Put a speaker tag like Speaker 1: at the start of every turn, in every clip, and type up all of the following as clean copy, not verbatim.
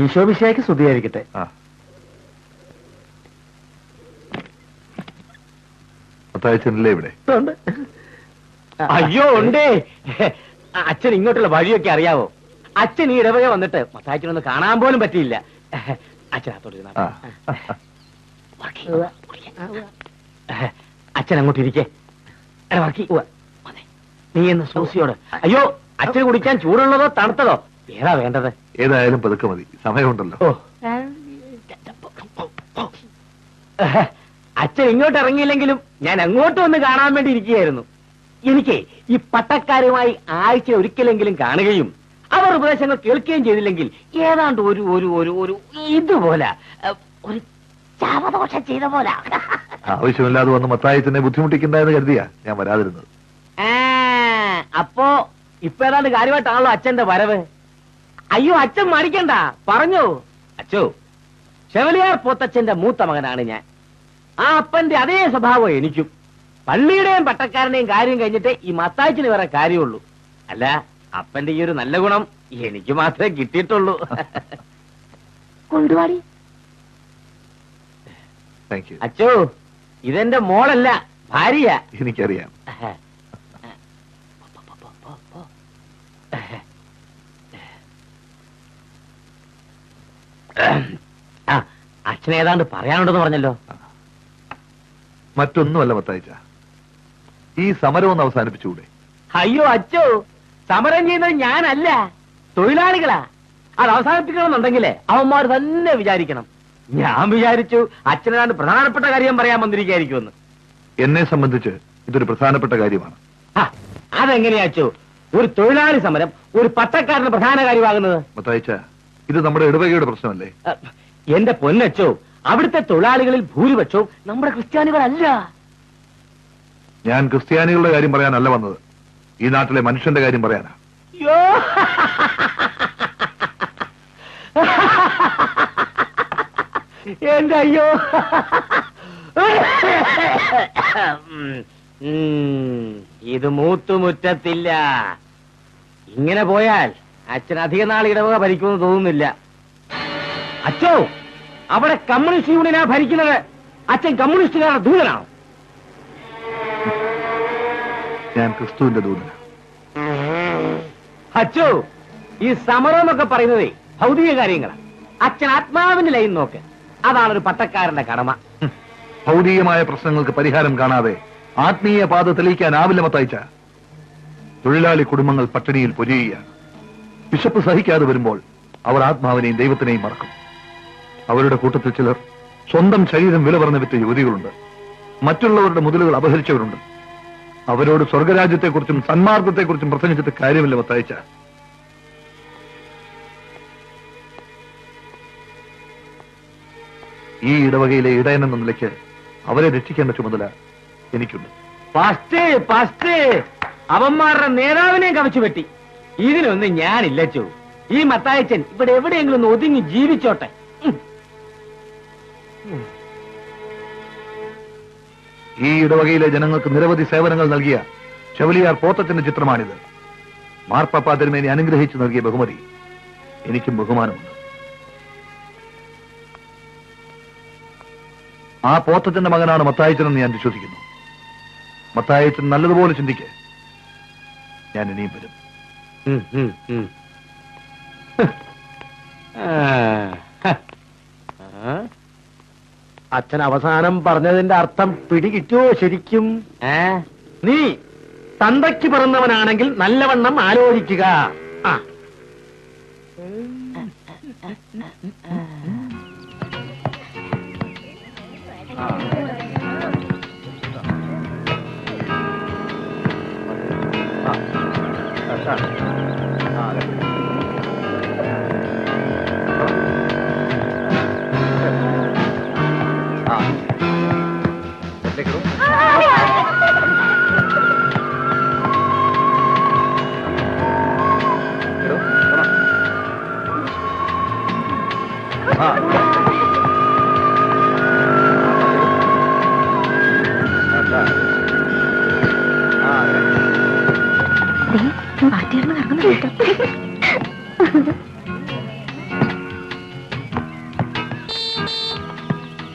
Speaker 1: ഈശോമിശിഹായ്ക്ക് സ്തുതിയായിരിക്കട്ടെ.
Speaker 2: മത്തായിച്ചനല്ലേ ഇവിടെ?
Speaker 1: അയ്യോ ഉണ്ടേ. അച്ഛൻ ഇങ്ങോട്ടുള്ള വഴിയൊക്കെ അറിയാവോ? അച്ഛൻ ഈ ഇടവക വന്നിട്ട് മത്തായിച്ചനൊന്ന് കാണാൻ പോലും പറ്റിയില്ല. അച്ഛൻ അങ്ങോട്ട് ഇരിക്കേ. നീ എന്ന് സൂസിയോട്. അയ്യോ, അച്ഛന് കുടിക്കാൻ ചൂടുള്ളതോ തണുത്തതോ ഏതാ വേണ്ടത്?
Speaker 2: ഏതായാലും പതുക്കെ മതി, സമയമുണ്ടല്ലോ.
Speaker 1: അച്ഛൻ ഇങ്ങോട്ട് ഇറങ്ങിയില്ലെങ്കിലും ഞാൻ അങ്ങോട്ട് വന്ന് കാണാൻ വേണ്ടി ഇരിക്കുകയായിരുന്നു. എനിക്ക് ഈ പട്ടക്കാരുമായി ആഴ്ച ഒരിക്കലെങ്കിലും കാണുകയും അവർ ഉപദേശങ്ങൾ കേൾക്കുകയും ചെയ്തില്ലെങ്കിൽ ഏതാണ്ട് ഒരു ഒരു ഒരു ഒരു ഇതുപോലെ ഒരു ചാപദോഷം ചെയ്ത പോലെ.
Speaker 2: ആവശ്യമില്ലാതെ വന്ന് മത്തായിച്ചനെ ബുദ്ധിമുട്ടിക്കണ്ടെന്ന് കരുതിയാ ഞാൻ വരാതിരുന്നത്.
Speaker 1: അപ്പോ ഇപ്പൊ ഏതാണ്ട് കാര്യമായിട്ടാണല്ലോ അച്ഛന്റെ വരവ്. അയ്യോ, അച്ഛൻ മടിക്കണ്ട, പറഞ്ഞോ. അച്ഛോ, ചെവലിയാർ പോത്തച്ഛന്റെ മൂത്ത മകനാണ് ഞാൻ. ആ അപ്പന്റെ അതേ സ്വഭാവം എനിക്കും. പള്ളിയുടെയും പട്ടക്കാരനെയും കാര്യം കഴിഞ്ഞിട്ട് ഈ മത്തായിച്ചിന് വേറെ കാര്യമുള്ളൂ. അല്ല, അപ്പന്റെ ഈ ഒരു നല്ല ഗുണം എനിക്ക് മാത്രമേ കിട്ടിയിട്ടുള്ളൂ. കൊണ്ടുപാടി. അച്ഛോ, ഇതെന്റെ മോളല്ല, ഭാര്യ.
Speaker 2: എനിക്കറിയാം.
Speaker 1: അച്ഛൻ ഏതാണ്ട് പറയാനുണ്ടെന്ന് പറഞ്ഞല്ലോ.
Speaker 2: മറ്റൊന്നുമല്ല മത്തായിച്ച, ഈ സമരം ഒന്ന് അവസാനിപ്പിച്ചുകൂടെ?
Speaker 1: അയ്യോ അച്ഛോ, സമരം ചെയ്യുന്നത് ഞാനല്ല, തൊഴിലാളികളാ. അത് അവസാനിപ്പിക്കണമെന്നുണ്ടെങ്കിലേ അവന്മാർ തന്നെ വിചാരിക്കണം. ഞാൻ വിചാരിച്ചു അച്ഛനാണ്ട് പ്രധാനപ്പെട്ട കാര്യം പറയാൻ വന്നിരിക്കായിരിക്കുമെന്ന്.
Speaker 2: എന്നെ സംബന്ധിച്ച് ഇതൊരു പ്രധാനപ്പെട്ട കാര്യമാണ്.
Speaker 1: അതെങ്ങനെയാ അച്ഛോ ഒരു തൊഴിലാളി സമരം ഒരു പട്ടക്കാരന് പ്രധാന കാര്യമാകുന്നത്?
Speaker 2: മത്തായിച്ച, ഇത് നമ്മുടെ ഇടവകയുടെ പ്രശ്നമല്ലേ?
Speaker 1: എന്റെ പൊന്നച്ചോ, അവിടുത്തെ തൊഴിലാളികളിൽ ഭൂരിപക്ഷവും നമ്മുടെ ക്രിസ്ത്യാനികളല്ല.
Speaker 2: ഞാൻ ക്രിസ്ത്യാനികളുടെ കാര്യം പറയാനല്ല വന്നത്, ഈ നാട്ടിലെ മനുഷ്യന്റെ കാര്യം പറയാനാ.
Speaker 1: എന്റെ അയ്യോ, ഇത് മൂത്തുമുറ്റത്തില്ല. ഇങ്ങനെ പോയാൽ അച്ഛൻ അധിക നാൾ ഇടവക ഭരിക്കുമെന്ന് തോന്നുന്നില്ല. അച്ഛോ, അവിടെ കമ്മ്യൂണിസ്റ്റ് യൂണിയനാ ഭരിക്കുന്നത്. അച്ഛൻ കമ്മ്യൂണിസ്റ്റുകാരുടെ ദൂതനാണോ?
Speaker 2: ഞാൻ ക്രിസ്തുവിന്റെ ദൂതനാണ്.
Speaker 1: അച്ഛോ, ഈ സമരം എന്നൊക്കെ പറയുന്നതേ ഭൗതിക കാര്യങ്ങളാണ്. അച്ഛൻ ആത്മാവിന്റെ ലൈൻ നോക്ക്, അതാണ് ഒരു പട്ടക്കാരന്റെ കടമ.
Speaker 2: ഭൗതികമായ പ്രശ്നങ്ങൾക്ക് പരിഹാരം കാണാതെ ആത്മീയ പാത തെളിയിക്കാനാവില്ല മത്തായിച്ച. തൊഴിലാളി കുടുംബങ്ങൾ പട്ടിണിയിൽ പൊരിയുകയാണ്. വിശപ്പ് സഹിക്കാതെ വരുമ്പോൾ അവർ ആത്മാവിനെയും ദൈവത്തിനെയും മറക്കും. അവരുടെ കൂട്ടത്തിൽ ചിലർ സ്വന്തം ശരീരം വില പറഞ്ഞ വിറ്റ യുവതികളുണ്ട്. മറ്റുള്ളവരുടെ മുതലുകൾ അപഹരിച്ചവരുണ്ട്. അവരോട് സ്വർഗരാജ്യത്തെക്കുറിച്ചും സന്മാർഗത്തെക്കുറിച്ചും പ്രസംഗിച്ചിട്ട് കാര്യമില്ല മത്തായിച്ച. ഈ ഇടവകയിലെ ഇടയൻ എന്ന നിലയ്ക്ക് അവരെ രക്ഷിക്കേണ്ട ചുമതല എനിക്കുണ്ട്.
Speaker 1: അവന്മാരുടെ നേതാവിനെ കവച്ചു വെട്ടി. ഇതിനൊന്നും ഞാനില്ലച്ചോ. ഈ മത്തായച്ചൻ ഇവിടെ എവിടെയെങ്കിലും ഒന്ന് ഒതുങ്ങി ജീവിച്ചോട്ടെ.
Speaker 2: ഈ ഇടവകയിലെ ജനങ്ങൾക്ക് നിരവധി സേവനങ്ങൾ നൽകിയ ചെവലിയാർ പോത്തച്ഛന്റെ ചിത്രമാണിത്. മാർപ്പാപ്പ തിരുമേനി അനുഗ്രഹിച്ചു നൽകിയ ബഹുമതി. എനിക്കും ബഹുമാനമുണ്ട്. ആ പോത്തച്ഛന്റെ മകനാണ് മത്തായിച്ചനെന്ന് ഞാൻ വിശ്വസിക്കുന്നു. മത്തായിച്ചൻ നല്ലതുപോലെ ചിന്തിക്ക്. ഞാൻ ഇനിയും വരും.
Speaker 1: അച്ഛൻ അവസാനം പറഞ്ഞതിന്റെ അർത്ഥം പിടികിട്ടുവോ ശരിക്കും? നീ തന്തയ്ക്ക് പിറന്നവനാണെങ്കിൽ നല്ലവണ്ണം ആലോചിക്കുക.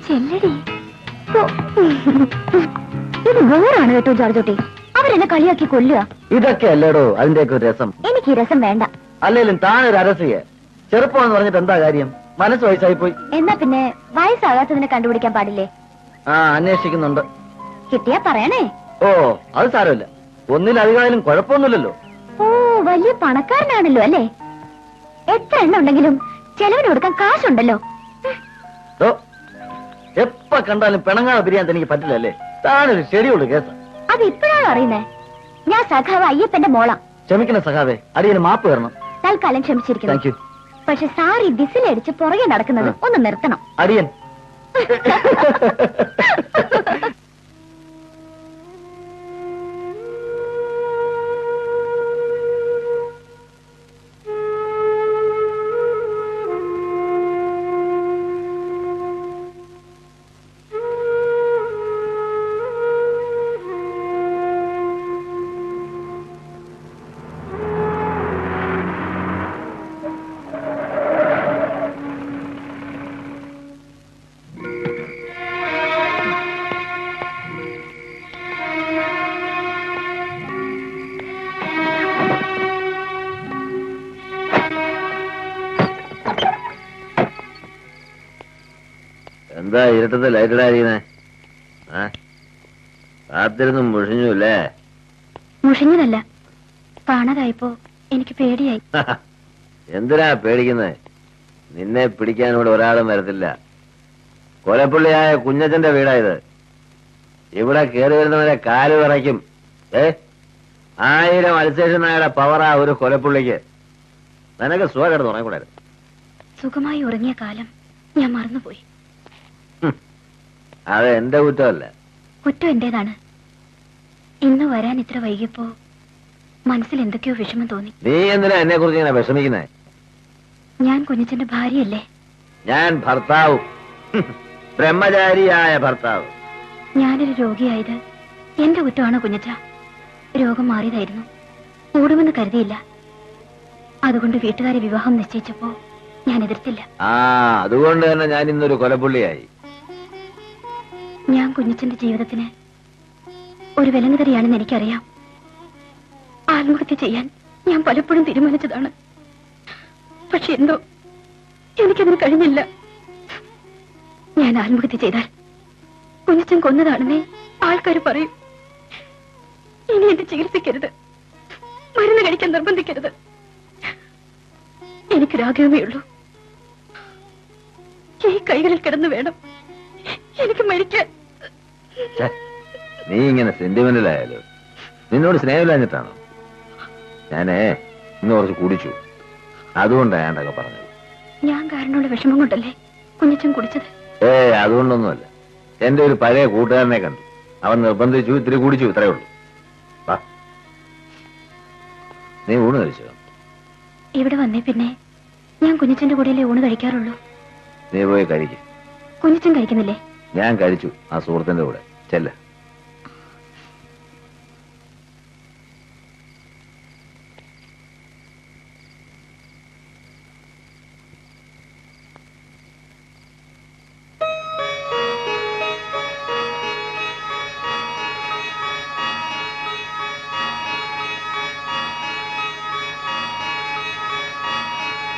Speaker 3: ചെല്ലടി. ഓ. ഇത് വേറാണ് കേട്ടോ ജോർജോട്ടി. അവരെന്നെ കളിയാക്കി കൊല്ലുക.
Speaker 1: ഇതൊക്കെ അല്ലേടോ അതിന്റെയൊക്കെ ഒരു രസം.
Speaker 3: എനിക്ക് ഈ രസം വേണ്ട.
Speaker 1: അല്ലേലും താനൊരു അരസിയ ചെറുപ്പമെന്ന് പറഞ്ഞിട്ട് എന്താ കാര്യം? മനസ്സ് വയസ്സായി പോയി.
Speaker 3: എന്നാ പിന്നെ വയസ്സാകാത്തതിനെ കണ്ടുപിടിക്കാൻ പാടില്ലേ?
Speaker 1: ആ, അന്വേഷിക്കുന്നുണ്ട്.
Speaker 3: കിട്ടിയാ പറയണേ.
Speaker 1: ഓ, അത് സാരമില്ല. ഒന്നിലധികമായാലും കുഴപ്പമൊന്നുമില്ലല്ലോ.
Speaker 3: ഓ, വലിയ പണക്കാരനാണല്ലോ അല്ലേ? എത്ര എണ്ണം ഉണ്ടെങ്കിലും ചെലവിന് കൊടുക്കാൻ കാശുണ്ടല്ലോ.
Speaker 1: ഓ, എപ്പ കണ്ടാലും പിണങ്ങാതെ പിരിയാൻ തനിക്ക് പറ്റില്ല അല്ലേ? താനൊരു ശരിയുള്ളൂ കേസ്.
Speaker 3: അത് ഇപ്പോഴാണോ അറിയുന്നേ? ഞാൻ സഖാവ് അയ്യപ്പന്റെ മോളാ.
Speaker 1: ക്ഷമിക്കണം സഖാവേ, അടിയന് മാപ്പ് തരണം.
Speaker 3: തൽക്കാലം ക്ഷമിച്ചിരിക്കുന്നു.
Speaker 1: Thank you.
Speaker 3: പക്ഷെ സാർ ഈ വിസിലടിച്ച് പുറകെ നടക്കുന്നത് ഒന്ന് നിർത്തണം.
Speaker 1: അടിയൻ.
Speaker 4: എന്താ ഇരുട്ടത്ത് ലൈറ്റിടാതിരിക്കുന്നേ? കാത്തിരുന്നും മുഷിഞ്ഞു അല്ലേ?
Speaker 3: മുഷിഞ്ഞതല്ല, കാണാതായപ്പോ എനിക്ക് പേടിയായി.
Speaker 4: എന്തിനാ പേടിക്കുന്നേ? നിന്നെ പിടിക്കാൻ ഇവിടെ ഒരാളും വരത്തില്ല. കൊലപ്പുള്ളിയായ കുഞ്ഞച്ചന്റെ വീടായത്. ഇവിടെ കയറി വരുന്നവരെ കാല് വിറയ്ക്കും. 1000 അൽസേഷൻ നായയുടെ പവറാ ഒരു കൊലപ്പുള്ളിക്ക്. നിനക്ക് സുഖം കിടന്ന് ഉറങ്ങിക്കൂടായിരുന്നു.
Speaker 3: സുഖമായി ഉറങ്ങിയ കാലം ഞാൻ മറന്നുപോയി.
Speaker 4: അത് എന്റെ കുറ്റമല്ല.
Speaker 3: കുറ്റം എന്റേതാണ്. ഇന്ന് വരാൻ ഇത്ര വൈകിയപ്പോ മനസ്സിൽ എന്തൊക്കെയോ വിഷമം തോന്നി.
Speaker 4: നീ എന്തിനാ എന്നെ കുറിച്ച് ഇങ്ങനെ വിഷമിക്കുന്നേ?
Speaker 3: ഞാൻ കുഞ്ഞച്ചന്റെ ഭാര്യയല്ലേ?
Speaker 4: ഞാൻ ഭർത്താവ്, ബ്രഹ്മചാരിയായ ഭർത്താവ്.
Speaker 3: ഞാനൊരു രോഗിയായത് എന്റെ കുറ്റമാണോ കുഞ്ഞച്ച? രോഗം മാറിയതായിരുന്നു, കൂടുമെന്ന് കരുതിയില്ല. അതുകൊണ്ട് വീട്ടുകാരെ വിവാഹം നിശ്ചയിച്ചപ്പോ ഞാൻ എതിർത്തില്ല.
Speaker 4: അതുകൊണ്ട് തന്നെ ഞാൻ ഇന്നൊരു കൊലപ്പുള്ളിയായി.
Speaker 3: ഞാൻ കുഞ്ഞച്ചന്റെ ജീവിതത്തിന് ഒരു വിലങ്ങുതറിയാണെന്ന് എനിക്കറിയാം. ആത്മഹത്യ ചെയ്യാൻ ഞാൻ പലപ്പോഴും തീരുമാനിച്ചതാണ്. പക്ഷെ എന്തോ എനിക്കതിന് കഴിഞ്ഞില്ല. ഞാൻ ആത്മഹത്യ ചെയ്താൽ കുഞ്ഞച്ചൻ കൊന്നതാണെന്നേ ആൾക്കാർ പറയും. ഇനി എന്നെ ചികിത്സിക്കരുത്, മരുന്ന് കഴിക്കാൻ നിർബന്ധിക്കരുത്. എനിക്കൊരാഗ്രഹമേ ഉള്ളൂ, ഈ കൈകളിൽ കിടന്നു വേണം എനിക്ക് മരിക്കാൻ.
Speaker 4: നീ ഇങ്ങനെ സെന്റിമെന്റലായാലോ? നിന്നോട് സ്നേഹമില്ലാഞ്ഞിട്ടാണോ? ഞാനേ ഇന്ന് കുറച്ച് കുടിച്ചു, അതുകൊണ്ടാണ് ഞാനൊക്കെ പറഞ്ഞത്.
Speaker 3: ഞാൻ കാരണമുള്ള വിഷമം കൊണ്ടല്ലേ കുഞ്ഞച്ചൻ കുടിച്ചത്?
Speaker 4: അതുകൊണ്ടൊന്നുമല്ല. എന്റെ ഒരു പഴയ കൂട്ടുകാരനെ കണ്ടു, അവൻ നിർബന്ധിച്ചു, ഇത്തിരി കുടിച്ചു, ഇത്രയേ ഉള്ളൂ. നീ ഊണ് കഴിച്ചോ?
Speaker 3: ഇവിടെ വന്നേ പിന്നെ ഞാൻ കുഞ്ഞച്ചന്റെ കൂടെയല്ലേ ഊണ് കഴിക്കാറുള്ളൂ.
Speaker 4: നീ പോയി കഴിക്കും.
Speaker 3: കുഞ്ഞച്ചൻ കഴിക്കുന്നില്ലേ?
Speaker 4: ഞാൻ കഴിച്ചു, ആ സുഹൃത്തിന്റെ കൂടെ. ചെല്ല.